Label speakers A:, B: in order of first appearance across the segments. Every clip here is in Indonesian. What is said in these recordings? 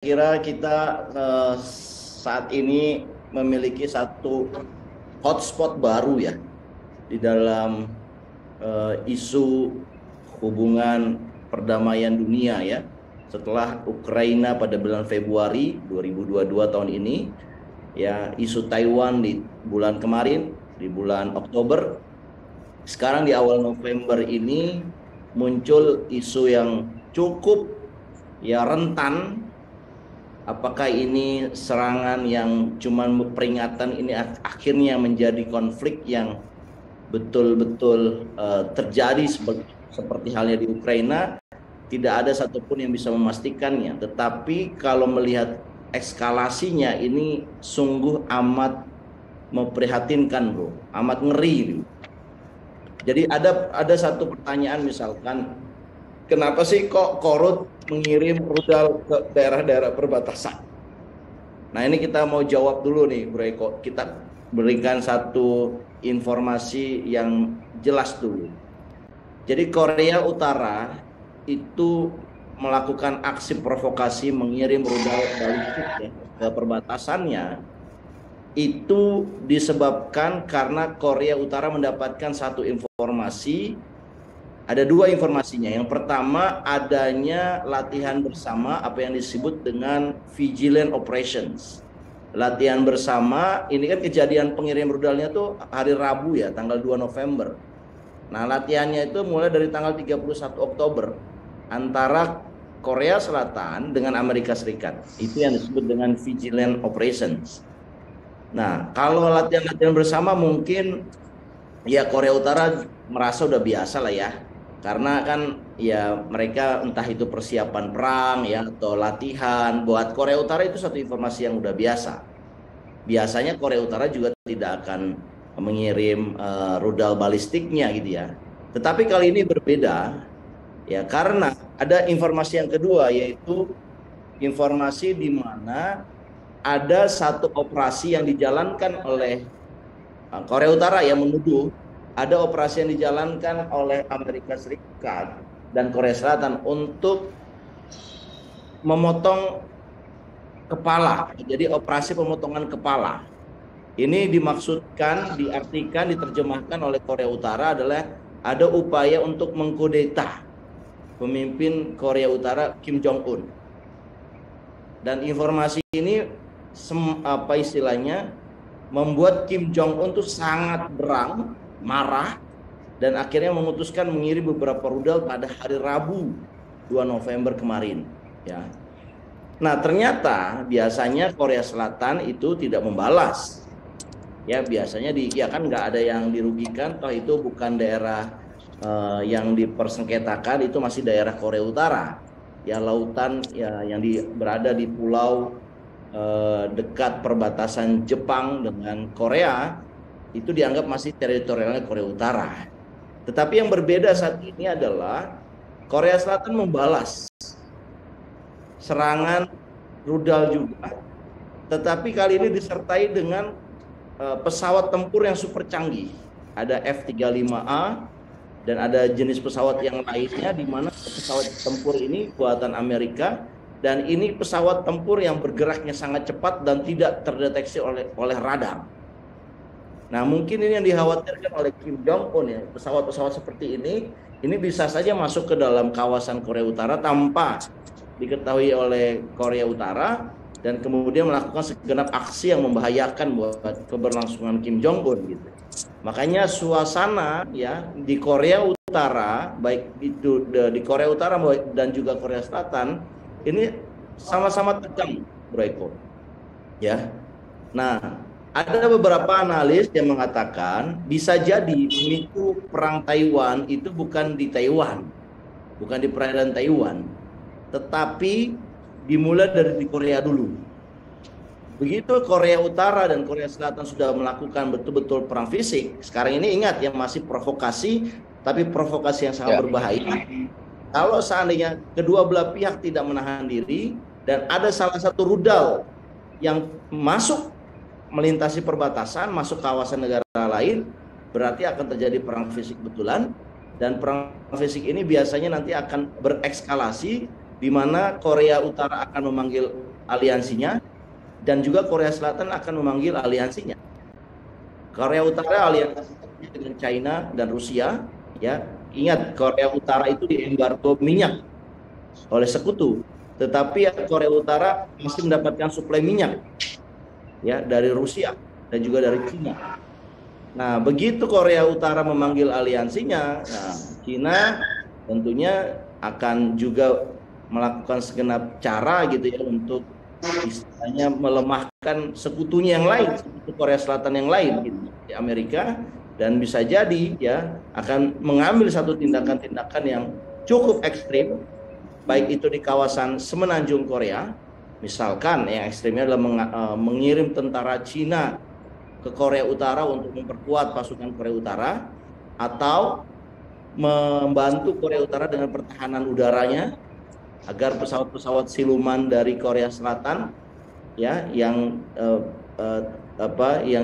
A: Kira kita saat ini memiliki satu hotspot baru ya di dalam isu hubungan perdamaian dunia ya. Setelah Ukraina pada bulan Februari 2022 tahun ini, ya isu Taiwan di bulan kemarin, di bulan Oktober, sekarang di awal November ini muncul isu yang cukup ya rentan. Apakah ini serangan yang cuma peringatan, ini akhirnya menjadi konflik yang betul-betul terjadi seperti halnya di Ukraina? Tidak ada satupun yang bisa memastikannya. Tetapi kalau melihat eskalasinya ini sungguh amat memprihatinkan, bro, amat ngeri. Jadi ada satu pertanyaan, misalkan, kenapa sih kok Korut mengirim rudal ke daerah-daerah perbatasan? Nah, ini kita mau jawab dulu nih, Bro Eko. Kita berikan satu informasi yang jelas dulu. Jadi Korea Utara itu melakukan aksi provokasi mengirim rudal balistik ya, ke perbatasannya. Itu disebabkan karena Korea Utara mendapatkan satu informasi. Ada dua informasinya. Yang pertama, adanya latihan bersama apa yang disebut dengan vigilant operations. Latihan bersama, ini kan kejadian pengirim rudalnya tuh hari Rabu ya, tanggal 2 November. Nah, latihannya itu mulai dari tanggal 31 Oktober antara Korea Selatan dengan Amerika Serikat. Itu yang disebut dengan vigilant operations. Nah, kalau latihan-latihan bersama mungkin ya Korea Utara merasa udah biasa lah ya. Karena kan ya mereka entah itu persiapan perang ya atau latihan, buat Korea Utara itu satu informasi yang udah biasa. Biasanya Korea Utara juga tidak akan mengirim rudal balistiknya gitu ya. Tetapi kali ini berbeda ya, karena ada informasi yang kedua, yaitu informasi di mana ada satu operasi yang dijalankan oleh Korea Utara yang menuduh ada operasi yang dijalankan oleh Amerika Serikat dan Korea Selatan untuk memotong kepala. Jadi operasi pemotongan kepala. Ini dimaksudkan, diartikan, diterjemahkan oleh Korea Utara adalah ada upaya untuk mengkudeta pemimpin Korea Utara Kim Jong Un. Dan informasi ini apa istilahnya membuat Kim Jong Un tuh sangat berang, marah, dan akhirnya memutuskan mengirim beberapa rudal pada hari Rabu 2 November kemarin ya. Nah, ternyata biasanya Korea Selatan itu tidak membalas ya, biasanya ya kan nggak ada yang dirugikan, toh itu bukan daerah yang dipersengketakan, itu masih daerah Korea Utara ya, lautan ya yang berada di pulau dekat perbatasan Jepang dengan Korea, itu dianggap masih teritorialnya Korea Utara. Tetapi yang berbeda saat ini adalah Korea Selatan membalas serangan rudal juga, tetapi kali ini disertai dengan pesawat tempur yang super canggih. Ada F-35A dan ada jenis pesawat yang lainnya, di mana pesawat tempur ini buatan Amerika, dan ini pesawat tempur yang bergeraknya sangat cepat dan tidak terdeteksi oleh radar. Nah, mungkin ini yang dikhawatirkan oleh Kim Jong Un ya, pesawat-pesawat seperti ini bisa saja masuk ke dalam kawasan Korea Utara tanpa diketahui oleh Korea Utara dan kemudian melakukan segenap aksi yang membahayakan buat keberlangsungan Kim Jong Un gitu. Makanya suasana ya di Korea Utara, baik itu di Korea Utara dan juga Korea Selatan, ini sama-sama tegang, Bro Eko. Ya. Nah, ada beberapa analis yang mengatakan bisa jadi pemicu perang Taiwan itu bukan di Taiwan, bukan di perairan Taiwan, tetapi dimulai dari di Korea dulu. Begitu Korea Utara dan Korea Selatan sudah melakukan betul-betul perang fisik, sekarang ini ingat ya, masih provokasi, tapi provokasi yang sangat berbahaya. Kalau seandainya kedua belah pihak tidak menahan diri dan ada salah satu rudal yang masuk melintasi perbatasan, masuk kawasan negara lain, berarti akan terjadi perang fisik betulan. Dan perang fisik ini biasanya nanti akan berekskalasi, di mana Korea Utara akan memanggil aliansinya, dan juga Korea Selatan akan memanggil aliansinya. Korea Utara aliansinya dengan China dan Rusia, ya. Ingat, Korea Utara itu diembargo minyak oleh sekutu, tetapi Korea Utara masih mendapatkan suplai minyak, ya, dari Rusia dan juga dari China. Nah, begitu Korea Utara memanggil aliansinya, nah, China tentunya akan juga melakukan segenap cara gitu ya untuk istilahnya melemahkan sekutunya yang lain, sekutu Korea Selatan yang lain gitu, di Amerika, dan bisa jadi ya akan mengambil satu tindakan-tindakan yang cukup ekstrim, baik itu di kawasan semenanjung Korea, misalkan yang ekstrimnya adalah mengirim tentara Cina ke Korea Utara untuk memperkuat pasukan Korea Utara, atau membantu Korea Utara dengan pertahanan udaranya agar pesawat-pesawat siluman dari Korea Selatan ya yang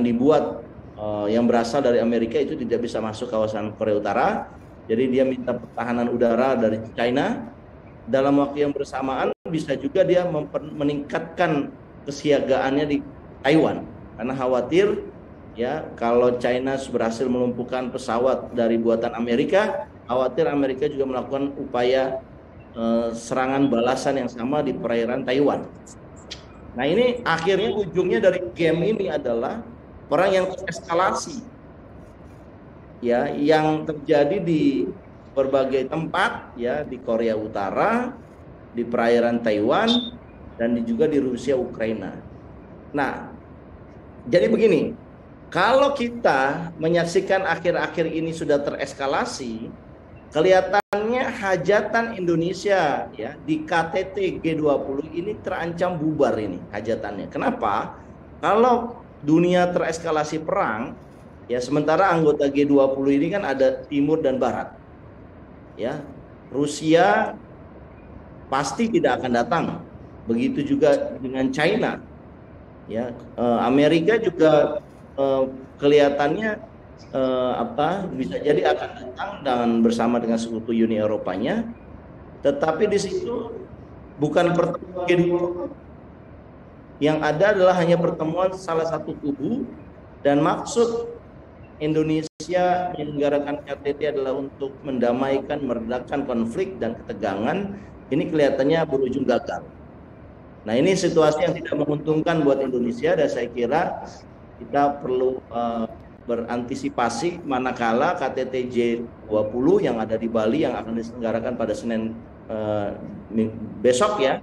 A: dibuat yang berasal dari Amerika itu tidak bisa masuk kawasan Korea Utara. Jadi dia minta pertahanan udara dari China. Dalam waktu yang bersamaan bisa juga dia meningkatkan kesiagaannya di Taiwan, karena khawatir ya kalau China berhasil melumpuhkan pesawat dari buatan Amerika, khawatir Amerika juga melakukan upaya serangan balasan yang sama di perairan Taiwan. Nah, ini akhirnya ujungnya dari game ini adalah perang yang eskalasi, ya, yang terjadi di berbagai tempat, ya, di Korea Utara, di perairan Taiwan, dan juga di Rusia Ukraina. Nah, jadi begini, kalau kita menyaksikan akhir-akhir ini sudah tereskalasi, kelihatannya hajatan Indonesia ya di KTT G20 ini terancam bubar ini hajatannya. Kenapa? Kalau dunia tereskalasi perang, ya, sementara anggota G20 ini kan ada timur dan barat. Ya, Rusia pasti tidak akan datang. Begitu juga dengan China. Ya, Amerika juga kelihatannya bisa jadi akan datang dan bersama dengan sekutu Uni Eropanya, tetapi di situ bukan pertemuan G20. Yang ada adalah hanya pertemuan salah satu kubu, dan maksud Indonesia menyelenggarakan KTT adalah untuk mendamaikan, meredakan konflik dan ketegangan. Ini kelihatannya berujung gagal. Nah, ini situasi yang tidak menguntungkan buat Indonesia, dan saya kira kita perlu berantisipasi manakala KTT G20 yang ada di Bali yang akan diselenggarakan pada Senin besok ya.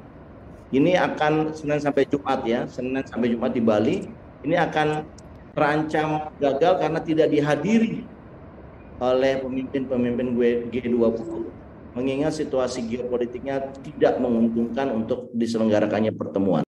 A: Ini akan Senin sampai Jumat ya, Senin sampai Jumat di Bali. Ini akan terancam gagal karena tidak dihadiri oleh pemimpin-pemimpin G20, mengingat situasi geopolitiknya tidak menguntungkan untuk diselenggarakannya pertemuan.